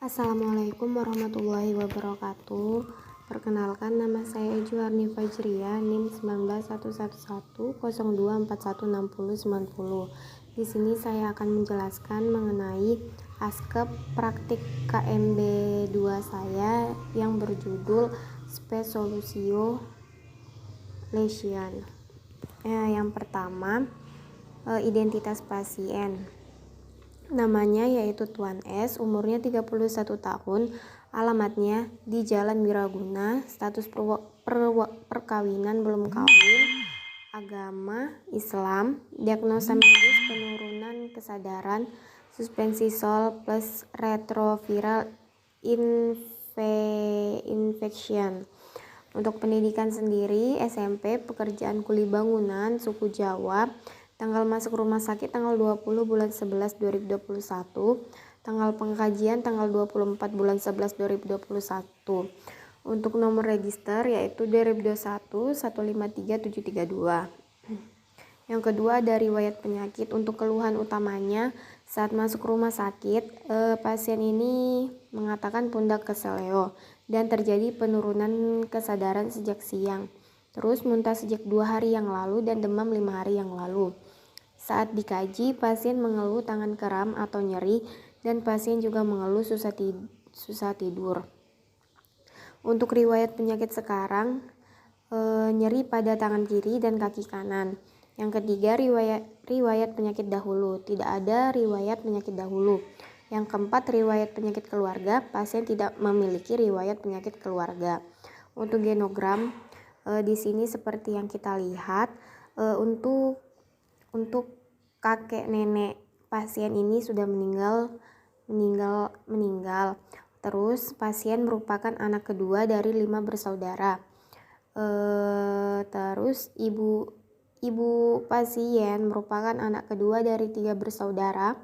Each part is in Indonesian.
Assalamualaikum warahmatullahi wabarakatuh. Perkenalkan, nama saya Juharni Fajriya, NIM 191110241609. Di sini saya akan menjelaskan mengenai askep praktik KMB 2 saya yang berjudul Space Solution. Yang pertama, identitas pasien. Namanya yaitu Tuan S, umurnya 31 tahun, alamatnya di Jalan Wiraguna, status perkawinan belum kawin, agama Islam, diagnosa medis penurunan kesadaran, suspensi sol plus retroviral infection. Untuk pendidikan sendiri, SMP, pekerjaan kuli bangunan, suku Jawa. Tanggal masuk rumah sakit tanggal 20 bulan 11 2021. Tanggal pengkajian tanggal 24 bulan 11 2021. Untuk nomor register yaitu 2021 153 732. Yang kedua, ada riwayat penyakit. Untuk keluhan utamanya saat masuk rumah sakit, pasien ini mengatakan pundak keseleo dan terjadi penurunan kesadaran sejak siang. Terus muntah sejak 2 hari yang lalu dan demam 5 hari yang lalu. Saat dikaji, pasien mengeluh tangan kram atau nyeri dan pasien juga mengeluh susah tidur. Untuk riwayat penyakit sekarang, nyeri pada tangan kiri dan kaki kanan. Yang ketiga, riwayat penyakit dahulu. Tidak ada riwayat penyakit dahulu. Yang keempat, riwayat penyakit keluarga. Pasien tidak memiliki riwayat penyakit keluarga. Untuk genogram, di sini seperti yang kita lihat, untuk kakek nenek pasien ini sudah meninggal. Terus pasien merupakan anak kedua dari 5 bersaudara. Terus ibu pasien merupakan anak kedua dari 3 bersaudara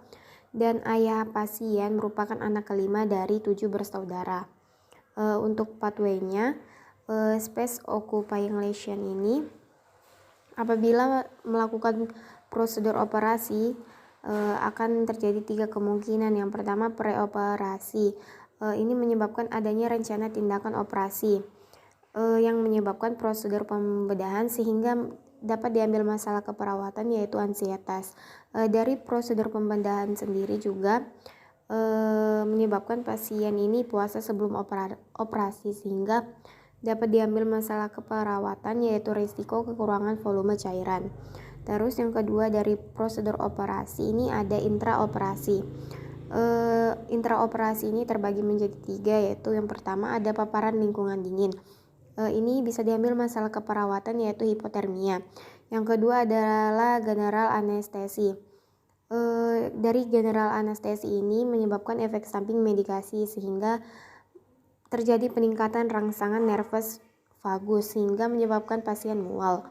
dan ayah pasien merupakan anak kelima dari 7 bersaudara. Untuk pathway-nya, space occupying lesion ini apabila melakukan prosedur operasi akan terjadi 3 kemungkinan. Yang pertama, preoperasi. Ini menyebabkan adanya rencana tindakan operasi yang menyebabkan prosedur pembedahan sehingga dapat diambil masalah keperawatan yaitu ansietas. Dari prosedur pembedahan sendiri juga menyebabkan pasien ini puasa sebelum operasi sehingga dapat diambil masalah keperawatan yaitu risiko kekurangan volume cairan. Terus yang kedua, dari prosedur operasi ini ada intraoperasi. Intraoperasi ini terbagi menjadi 3, yaitu yang pertama ada paparan lingkungan dingin. Ini bisa diambil masalah keperawatan yaitu hipotermia. Yang kedua adalah general anestesi. Dari general anestesi ini menyebabkan efek samping medikasi sehingga terjadi peningkatan rangsangan nervus vagus sehingga menyebabkan pasien mual.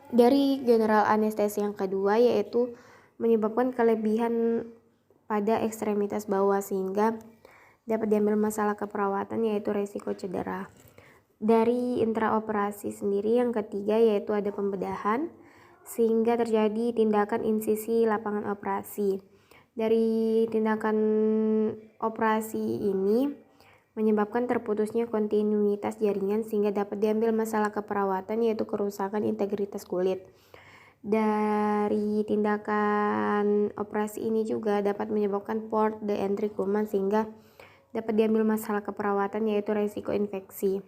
Dari general anestesi yang kedua yaitu menyebabkan kelebihan pada ekstremitas bawah sehingga dapat diambil masalah keperawatan yaitu resiko cedera. Dari intraoperasi sendiri yang ketiga yaitu ada pembedahan sehingga terjadi tindakan insisi lapangan operasi. Dari tindakan operasi ini menyebabkan terputusnya kontinuitas jaringan sehingga dapat diambil masalah keperawatan yaitu kerusakan integritas kulit. Dari tindakan operasi ini juga dapat menyebabkan port de entry kuman sehingga dapat diambil masalah keperawatan yaitu risiko infeksi.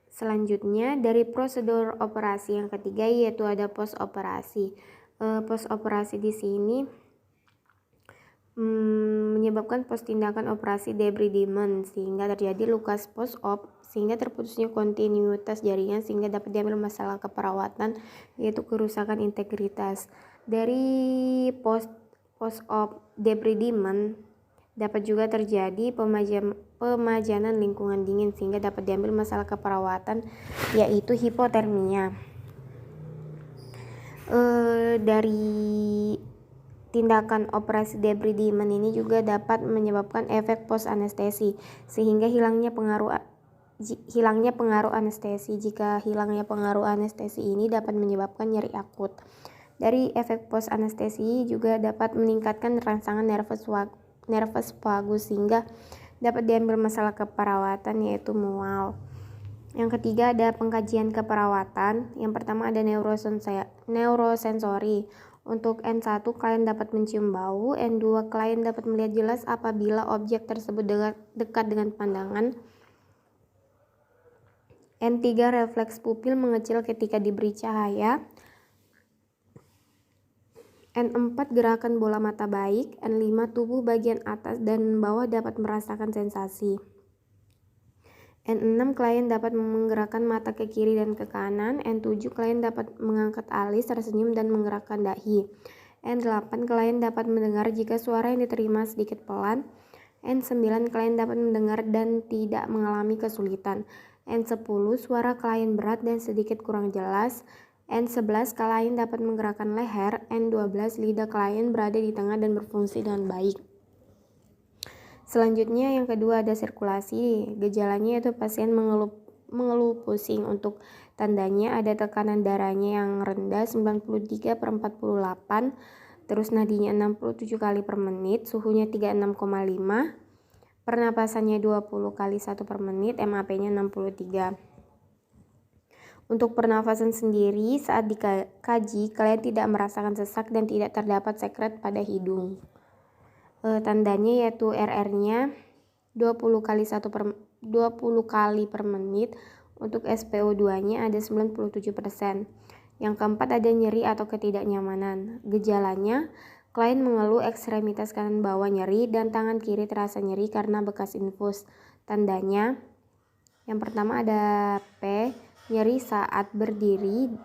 Selanjutnya, dari prosedur operasi yang ketiga yaitu ada post operasi. Post operasi di sini menyebabkan post tindakan operasi debridement sehingga terjadi lukas post op sehingga terputusnya kontinuitas jaringan sehingga dapat diambil masalah keperawatan yaitu kerusakan integritas. Dari post op debridement dapat juga terjadi pemajanan lingkungan dingin sehingga dapat diambil masalah keperawatan yaitu hipotermia. Dari tindakan operasi debridement ini juga dapat menyebabkan efek post anestesi sehingga hilangnya pengaruh anestesi. Jika hilangnya pengaruh anestesi ini dapat menyebabkan nyeri akut. Dari efek post anestesi juga dapat meningkatkan rangsangan nervus nervus vagus sehingga dapat diambil masalah keperawatan yaitu mual. Yang ketiga ada pengkajian keperawatan. Yang pertama ada neurosensori. Untuk N1 klien dapat mencium bau, N2 klien dapat melihat jelas apabila objek tersebut dekat dengan pandangan. N3 refleks pupil mengecil ketika diberi cahaya. N4 gerakan bola mata baik. N5 tubuh bagian atas dan bawah dapat merasakan sensasi. N6 klien dapat menggerakkan mata ke kiri dan ke kanan. N7 klien dapat mengangkat alis, tersenyum dan menggerakkan dahi. N8 klien dapat mendengar jika suara yang diterima sedikit pelan. N9 klien dapat mendengar dan tidak mengalami kesulitan. N10 suara klien berat dan sedikit kurang jelas. N11 klien dapat menggerakkan leher. N12 lidah klien berada di tengah dan berfungsi dengan baik. Selanjutnya yang kedua ada sirkulasi. Gejalanya yaitu pasien mengeluh pusing. Untuk tandanya ada tekanan darahnya yang rendah 93/48, terus nadinya 67 kali per menit, suhunya 36,5, pernapasannya 20 kali 1 per menit, MAP-nya 63. Untuk pernafasan sendiri, saat dikaji, kalian tidak merasakan sesak dan tidak terdapat sekret pada hidung. Tandanya yaitu RR-nya 20 kali per menit. Untuk SpO2-nya ada 97%. Yang keempat ada nyeri atau ketidaknyamanan. Gejalanya, klien mengeluh ekstremitas kanan bawah nyeri dan tangan kiri terasa nyeri karena bekas infus. Tandanya, yang pertama ada P, nyeri saat berdiri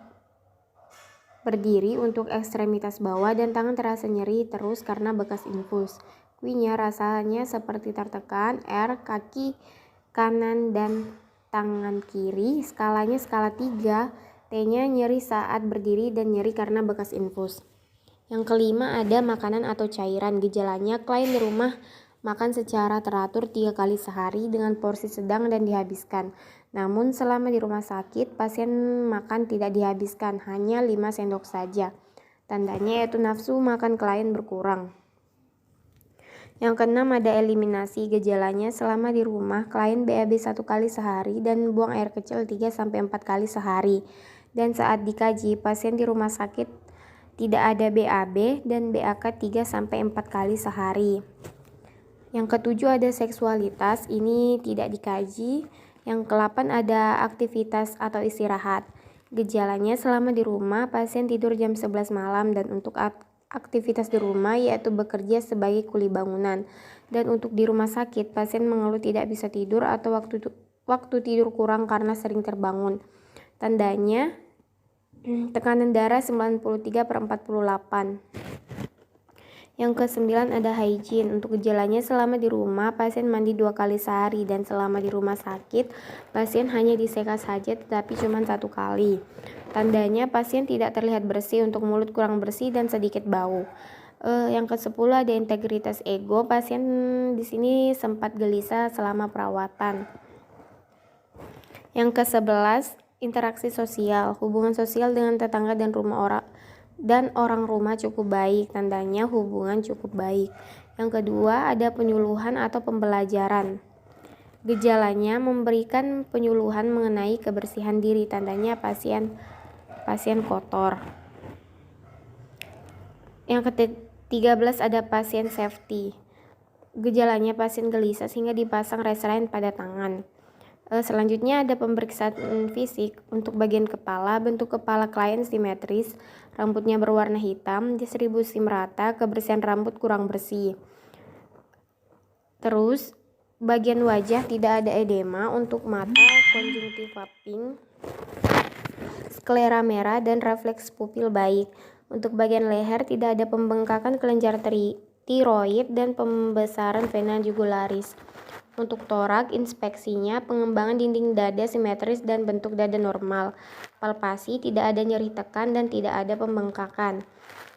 untuk ekstremitas bawah dan tangan terasa nyeri terus karena bekas infus. Q-nya rasanya seperti tertekan. R, kaki kanan dan tangan kiri. Skalanya skala 3. T-nya nyeri saat berdiri dan nyeri karena bekas infus. Yang kelima ada makanan atau cairan. Gejalanya klien di rumah makan secara teratur 3 kali sehari dengan porsi sedang dan dihabiskan. Namun selama di rumah sakit, pasien makan tidak dihabiskan, hanya 5 sendok saja. Tandanya yaitu nafsu makan klien berkurang. Yang keenam ada eliminasi. Gejalanya selama di rumah, klien BAB 1 kali sehari dan buang air kecil 3-4 kali sehari. Dan saat dikaji, pasien di rumah sakit tidak ada BAB dan BAK 3-4 kali sehari. Yang ketujuh ada seksualitas, ini tidak dikaji. Yang ke-8 ada aktivitas atau istirahat. Gejalanya selama di rumah, pasien tidur jam 11 malam dan untuk aktivitas di rumah yaitu bekerja sebagai kuli bangunan. Dan untuk di rumah sakit, pasien mengeluh tidak bisa tidur atau waktu tidur kurang karena sering terbangun. Tandanya tekanan darah 93/48. Yang ke-9 ada hygiene. Untuk gejalanya selama di rumah, pasien mandi 2 kali sehari dan selama di rumah sakit, pasien hanya diseka saja tetapi cuma 1 kali. Tandanya pasien tidak terlihat bersih, untuk mulut kurang bersih dan sedikit bau. Yang ke-10 ada integritas ego. Pasien di sini sempat gelisah selama perawatan. Yang ke-11 interaksi sosial. Hubungan sosial dengan tetangga dan orang rumah cukup baik. Tandanya hubungan cukup baik. Yang kedua ada penyuluhan atau pembelajaran. Gejalanya memberikan penyuluhan mengenai kebersihan diri. Tandanya pasien kotor. Yang ke-13 ada pasien safety. Gejalanya pasien gelisah sehingga dipasang restraint pada tangan. Selanjutnya ada pemeriksaan fisik. Untuk bagian kepala, bentuk kepala klien simetris, rambutnya berwarna hitam, distribusi merata, kebersihan rambut kurang bersih. Terus bagian wajah tidak ada edema. Untuk mata, konjungtiva pink, sklera merah dan refleks pupil baik. Untuk bagian leher tidak ada pembengkakan kelenjar tiroid dan pembesaran vena jugularis. Untuk torak, inspeksinya pengembangan dinding dada simetris dan bentuk dada normal. Palpasi tidak ada nyeri tekan dan tidak ada pembengkakan.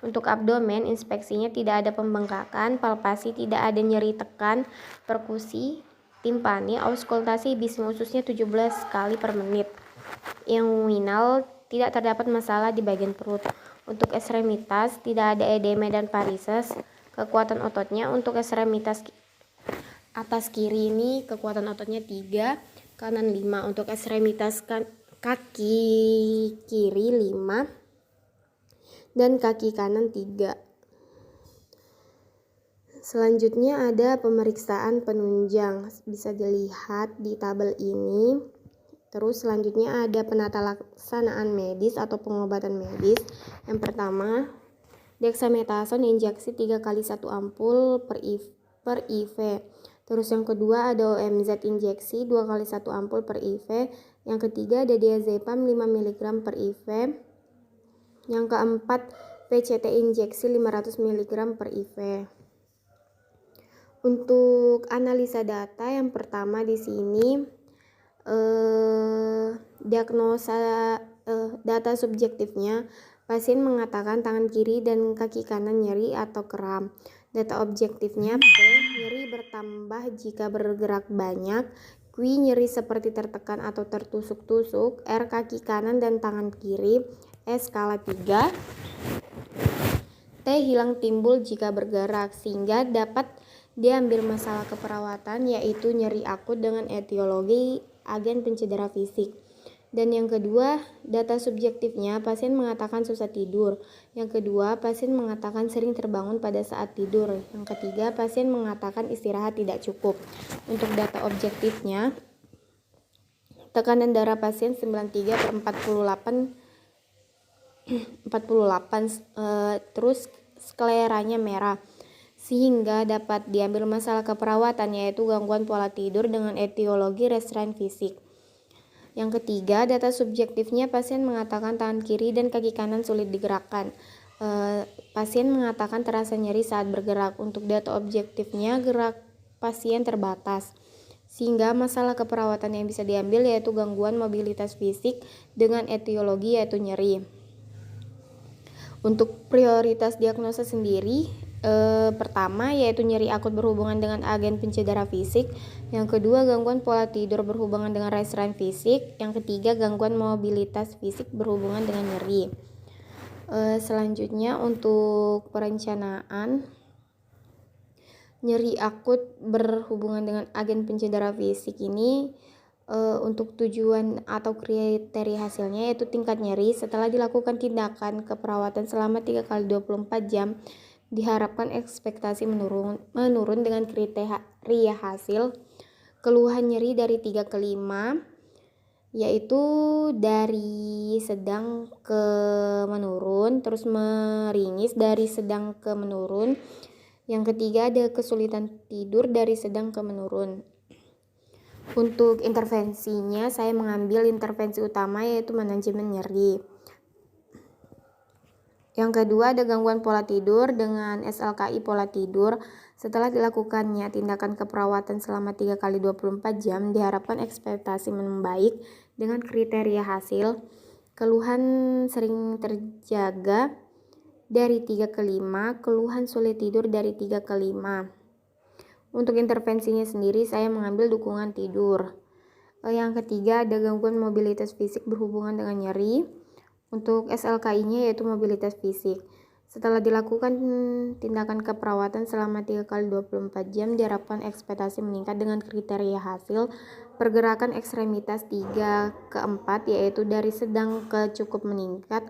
Untuk abdomen, inspeksinya tidak ada pembengkakan, palpasi tidak ada nyeri tekan, perkusi timpani, auskultasi bising ususnya 17 kali per menit. Inguinal tidak terdapat masalah di bagian perut. Untuk ekstremitas tidak ada edema dan varises. Kekuatan ototnya untuk ekstremitas atas kiri ini kekuatan ototnya 3, kanan 5. Untuk ekstremitas kaki kiri 5 dan kaki kanan 3. Selanjutnya ada pemeriksaan penunjang, bisa dilihat di tabel ini. Terus selanjutnya ada penata laksanaan medis atau pengobatan medis. Yang pertama, dexamethasone injeksi 3 kali 1 ampul per IV. Terus yang kedua ada OMZ injeksi 2 kali 1 ampul per IV. Yang ketiga ada diazepam 5 mg per IV. Yang keempat PCT injeksi 500 mg per IV. Untuk analisa data yang pertama di sini data subjektifnya, pasien mengatakan tangan kiri dan kaki kanan nyeri atau kram. Data objektifnya P, nyeri bertambah jika bergerak banyak. Q, nyeri seperti tertekan atau tertusuk-tusuk. R, kaki kanan dan tangan kiri. S, skala 3. T, hilang timbul jika bergerak, sehingga dapat diambil masalah keperawatan, yaitu nyeri akut dengan etiologi agen pencedera fisik. Dan yang kedua, data subjektifnya, pasien mengatakan susah tidur. Yang kedua, pasien mengatakan sering terbangun pada saat tidur. Yang ketiga, pasien mengatakan istirahat tidak cukup. Untuk data objektifnya, tekanan darah pasien 93/48, terus skleranya merah, sehingga dapat diambil masalah keperawatan, yaitu gangguan pola tidur dengan etiologi restrain fisik. Yang ketiga, data subjektifnya, pasien mengatakan tangan kiri dan kaki kanan sulit digerakkan. Pasien mengatakan terasa nyeri saat bergerak. Untuk data objektifnya, gerak pasien terbatas, sehingga masalah keperawatan yang bisa diambil yaitu gangguan mobilitas fisik dengan etiologi yaitu nyeri. Untuk prioritas diagnosa sendiri, pertama yaitu nyeri akut berhubungan dengan agen pencedera fisik. Yang kedua, gangguan pola tidur berhubungan dengan restrain fisik. Yang ketiga, gangguan mobilitas fisik berhubungan dengan nyeri. Selanjutnya untuk perencanaan, nyeri akut berhubungan dengan agen pencedera fisik ini untuk tujuan atau kriteria hasilnya yaitu tingkat nyeri setelah dilakukan tindakan keperawatan selama 3 kali 24 jam. Diharapkan ekspektasi menurun dengan kriteria hasil keluhan nyeri dari 3 ke 5, yaitu dari sedang ke menurun, terus meringis dari sedang ke menurun. Yang ketiga ada kesulitan tidur dari sedang ke menurun. Untuk intervensinya, saya mengambil intervensi utama yaitu manajemen nyeri. Yang kedua ada gangguan pola tidur dengan SLKI pola tidur. Setelah dilakukannya tindakan keperawatan selama 3 kali 24 jam, diharapkan ekspektasi membaik dengan kriteria hasil keluhan sering terjaga dari 3 ke 5, keluhan sulit tidur dari 3 ke 5. Untuk intervensinya sendiri, saya mengambil dukungan tidur. Yang ketiga ada gangguan mobilitas fisik berhubungan dengan nyeri. Untuk SLKI-nya yaitu mobilitas fisik. Setelah dilakukan tindakan keperawatan selama 3 kali 24 jam, diharapkan ekspektasi meningkat dengan kriteria hasil pergerakan ekstremitas 3 ke 4, yaitu dari sedang ke cukup meningkat.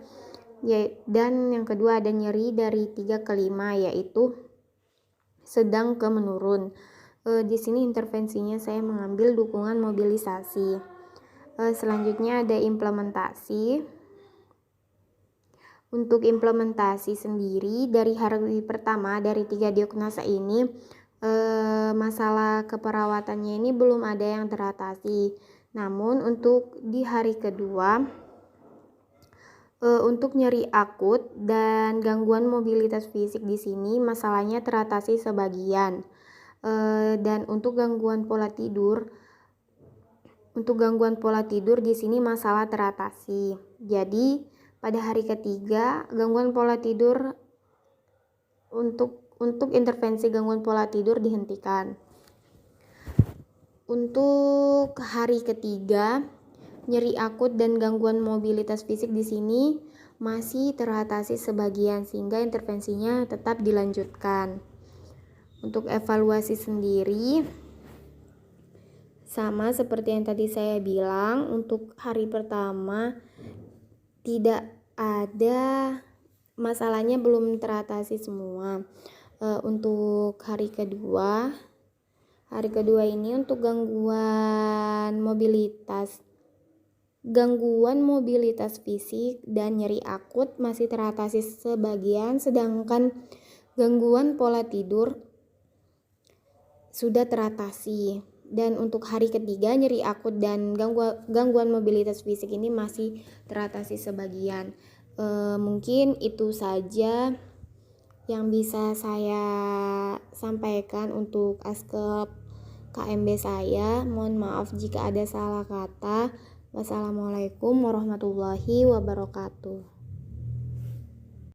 Dan yang kedua ada nyeri dari 3 ke 5, yaitu sedang ke menurun. Di sini intervensinya saya mengambil dukungan mobilisasi. Selanjutnya ada implementasi. Untuk implementasi sendiri, dari hari pertama dari 3 diagnosa ini, masalah keperawatannya ini belum ada yang teratasi. Namun untuk di hari kedua, untuk nyeri akut dan gangguan mobilitas fisik di sini masalahnya teratasi sebagian. Dan untuk gangguan pola tidur, di sini masalah teratasi. Jadi pada hari ketiga, gangguan pola tidur untuk intervensi gangguan pola tidur dihentikan. Untuk hari ketiga, nyeri akut dan gangguan mobilitas fisik di sini masih teratasi sebagian, sehingga intervensinya tetap dilanjutkan. Untuk evaluasi sendiri sama seperti yang tadi saya bilang, untuk hari pertama tidak ada masalahnya, belum teratasi semua. Untuk hari kedua ini untuk gangguan mobilitas fisik dan nyeri akut masih teratasi sebagian, sedangkan gangguan pola tidur sudah teratasi. Dan untuk hari ketiga, nyeri akut dan gangguan mobilitas fisik ini masih teratasi sebagian. Mungkin itu saja yang bisa saya sampaikan untuk askep KMB saya. Mohon maaf jika ada salah kata. Wassalamualaikum warahmatullahi wabarakatuh.